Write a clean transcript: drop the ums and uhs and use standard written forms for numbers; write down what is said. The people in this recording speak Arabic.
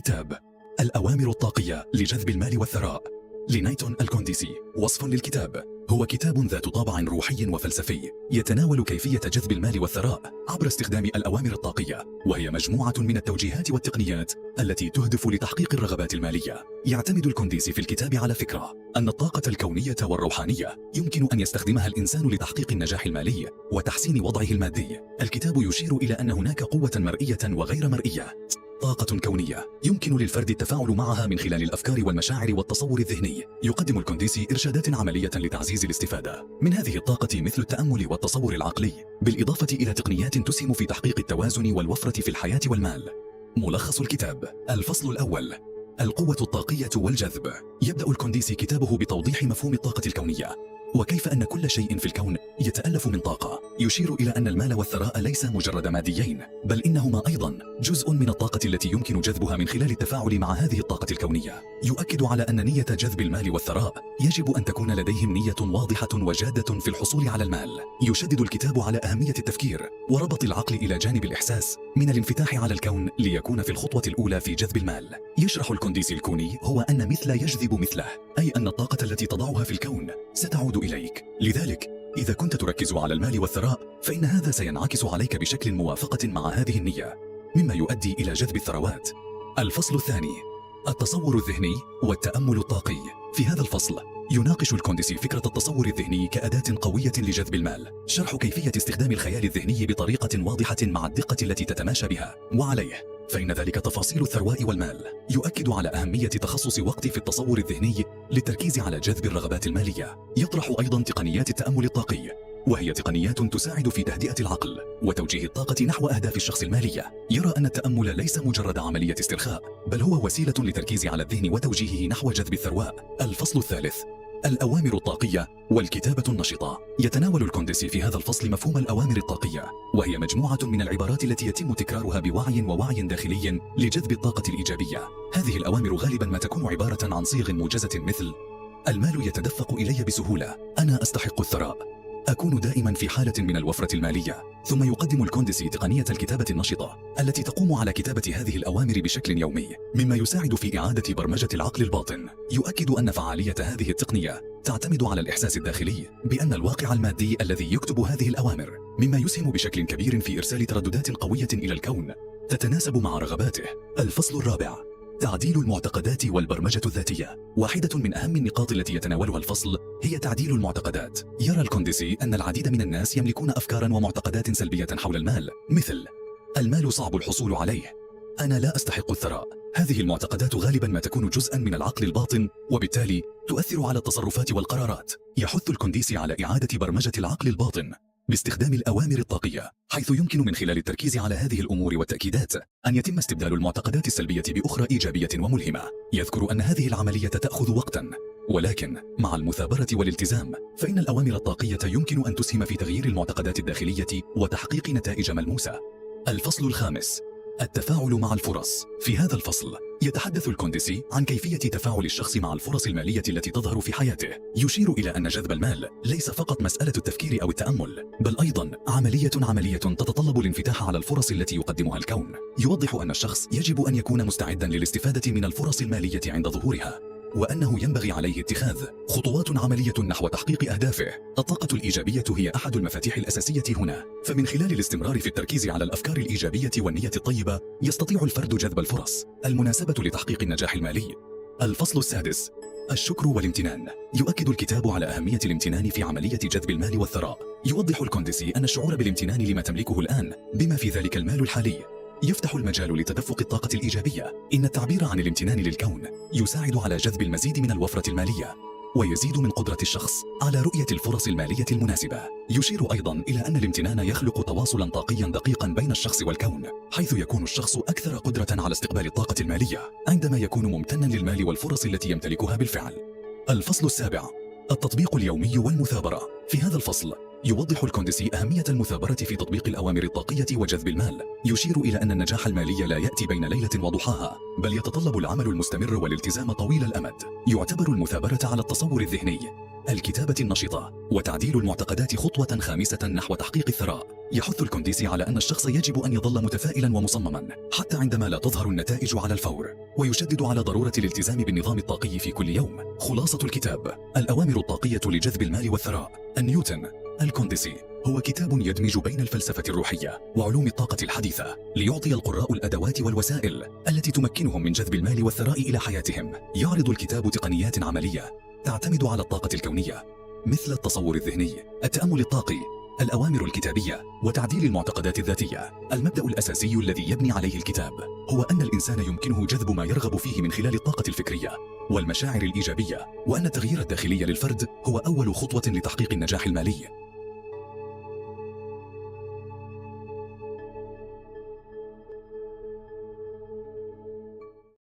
كتاب الأوامر الطاقية لجذب المال والثراء لنايتون الكونديسي. وصف للكتاب: هو كتاب ذات طابع روحي وفلسفي يتناول كيفية جذب المال والثراء عبر استخدام الأوامر الطاقية، وهي مجموعة من التوجيهات والتقنيات التي تهدف لتحقيق الرغبات المالية. يعتمد الكونديسي في الكتاب على فكرة أن الطاقة الكونية والروحانية يمكن أن يستخدمها الإنسان لتحقيق النجاح المالي وتحسين وضعه المادي. الكتاب يشير إلى أن هناك قوة مرئية وغير مرئية، طاقة كونية يمكن للفرد التفاعل معها من خلال الأفكار والمشاعر والتصور الذهني. يقدم الكونديسي إرشادات عملية لتعزيز الاستفادة من هذه الطاقة، مثل التأمل والتصور العقلي، بالإضافة إلى تقنيات تسهم في تحقيق التوازن والوفرة في الحياة والمال. ملخص الكتاب: الفصل الأول: القوة الطاقية والجذب. يبدأ الكونديسي كتابه بتوضيح مفهوم الطاقة الكونية، وكيف أن كل شيء في الكون يتألف من طاقة. يشير إلى أن المال والثراء ليس مجرد ماديين، بل إنهما أيضاً جزء من الطاقة التي يمكن جذبها من خلال التفاعل مع هذه الطاقة الكونية. يؤكد على أن نية جذب المال والثراء يجب أن تكون لديهم نية واضحة وجادة في الحصول على المال. يشدد الكتاب على أهمية التفكير وربط العقل إلى جانب الإحساس من الانفتاح على الكون ليكون في الخطوة الأولى في جذب المال. يشرح الكونديسي الكوني هو أن مثل يجذب مثله، أي أن الطاقة التي تضعها في الكون ستعود إليك. لذلك إذا كنت تركز على المال والثراء، فإن هذا سينعكس عليك بشكل موافقة مع هذه النية، مما يؤدي إلى جذب الثروات. الفصل الثاني: التصور الذهني والتأمل الطاقي. في هذا الفصل يناقش الكونديسي فكرة التصور الذهني كأداة قوية لجذب المال، شرح كيفية استخدام الخيال الذهني بطريقة واضحة مع الدقة التي تتماشى بها. وعليه فإن ذلك تفاصيل الثراء والمال. يؤكد على أهمية تخصص وقت في التصور الذهني للتركيز على جذب الرغبات المالية. يطرح أيضا تقنيات التأمل الطاقي، وهي تقنيات تساعد في تهدئة العقل وتوجيه الطاقة نحو أهداف الشخص المالية. يرى أن التأمل ليس مجرد عملية استرخاء، بل هو وسيلة للتركيز على الذهن وتوجيهه نحو جذب الثراء. الفصل الثالث: الأوامر الطاقية والكتابة النشطة. يتناول الكونديسي في هذا الفصل مفهوم الأوامر الطاقية، وهي مجموعة من العبارات التي يتم تكرارها بوعي ووعي داخلي لجذب الطاقة الإيجابية. هذه الأوامر غالبا ما تكون عبارة عن صيغ موجزة، مثل: المال يتدفق إلي بسهولة، أنا أستحق الثراء، أكون دائما في حالة من الوفرة المالية. ثم يقدم الكونديسي تقنية الكتابة النشطة التي تقوم على كتابة هذه الأوامر بشكل يومي، مما يساعد في إعادة برمجة العقل الباطن. يؤكد أن فعالية هذه التقنية تعتمد على الإحساس الداخلي بأن الواقع المادي الذي يكتب هذه الأوامر، مما يسهم بشكل كبير في إرسال ترددات قوية إلى الكون تتناسب مع رغباته. الفصل الرابع: تعديل المعتقدات والبرمجة الذاتية. واحدة من أهم النقاط التي يتناولها الفصل هي تعديل المعتقدات. يرى الكونديسي أن العديد من الناس يملكون أفكارا ومعتقدات سلبية حول المال، مثل: المال صعب الحصول عليه، أنا لا أستحق الثراء. هذه المعتقدات غالبا ما تكون جزءا من العقل الباطن، وبالتالي تؤثر على التصرفات والقرارات. يحث الكونديسي على إعادة برمجة العقل الباطن باستخدام الأوامر الطاقية، حيث يمكن من خلال التركيز على هذه الأمور والتأكيدات أن يتم استبدال المعتقدات السلبية بأخرى إيجابية وملهمة. يذكر أن هذه العملية تأخذ وقتا، ولكن مع المثابرة والالتزام فإن الأوامر الطاقية يمكن أن تسهم في تغيير المعتقدات الداخلية وتحقيق نتائج ملموسة. الفصل الخامس: التفاعل مع الفرص. في هذا الفصل يتحدث الكونديسي عن كيفية تفاعل الشخص مع الفرص المالية التي تظهر في حياته. يشير إلى أن جذب المال ليس فقط مسألة التفكير أو التأمل، بل أيضا عملية تتطلب الانفتاح على الفرص التي يقدمها الكون. يوضح أن الشخص يجب أن يكون مستعدا للاستفادة من الفرص المالية عند ظهورها، وأنه ينبغي عليه اتخاذ خطوات عملية نحو تحقيق أهدافه. الطاقة الإيجابية هي أحد المفاتيح الأساسية هنا، فمن خلال الاستمرار في التركيز على الأفكار الإيجابية والنية الطيبة يستطيع الفرد جذب الفرص المناسبة لتحقيق النجاح المالي. الفصل السادس: الشكر والامتنان. يؤكد الكتاب على أهمية الامتنان في عملية جذب المال والثراء. يوضح الكونديسي أن الشعور بالامتنان لما تملكه الآن، بما في ذلك المال الحالي، يفتح المجال لتدفق الطاقة الإيجابية. إن التعبير عن الامتنان للكون يساعد على جذب المزيد من الوفرة المالية، ويزيد من قدرة الشخص على رؤية الفرص المالية المناسبة. يشير أيضا إلى أن الامتنان يخلق تواصلا طاقيا دقيقا بين الشخص والكون، حيث يكون الشخص أكثر قدرة على استقبال الطاقة المالية عندما يكون ممتنا للمال والفرص التي يمتلكها بالفعل. الفصل السابع: التطبيق اليومي والمثابرة. في هذا الفصل يوضح الكونديسي أهمية المثابرة في تطبيق الأوامر الطاقية وجذب المال. يشير إلى أن النجاح المالي لا يأتي بين ليلة وضحاها، بل يتطلب العمل المستمر والالتزام طويل الأمد. يعتبر المثابرة على التصور الذهني، الكتابة النشطة، وتعديل المعتقدات خطوة خامسة نحو تحقيق الثراء. يحث الكونديسي على أن الشخص يجب أن يظل متفائلا ومصمما حتى عندما لا تظهر النتائج على الفور، ويشدد على ضرورة الالتزام بالنظام الطاقي في كل يوم. خلاصة الكتاب: الأوامر الطاقية لجذب المال والثراء. نيوتن الكونديسي هو كتاب يدمج بين الفلسفة الروحية وعلوم الطاقة الحديثة ليعطي القراء الأدوات والوسائل التي تمكنهم من جذب المال والثراء إلى حياتهم. يعرض الكتاب تقنيات عملية تعتمد على الطاقة الكونية، مثل التصور الذهني، التأمل الطاقي، الأوامر الكتابية، وتعديل المعتقدات الذاتية. المبدأ الأساسي الذي يبني عليه الكتاب هو أن الإنسان يمكنه جذب ما يرغب فيه من خلال الطاقة الفكرية والمشاعر الإيجابية، وأن التغيير الداخلي للفرد هو أول خطوة لتحقيق النجاح المالي.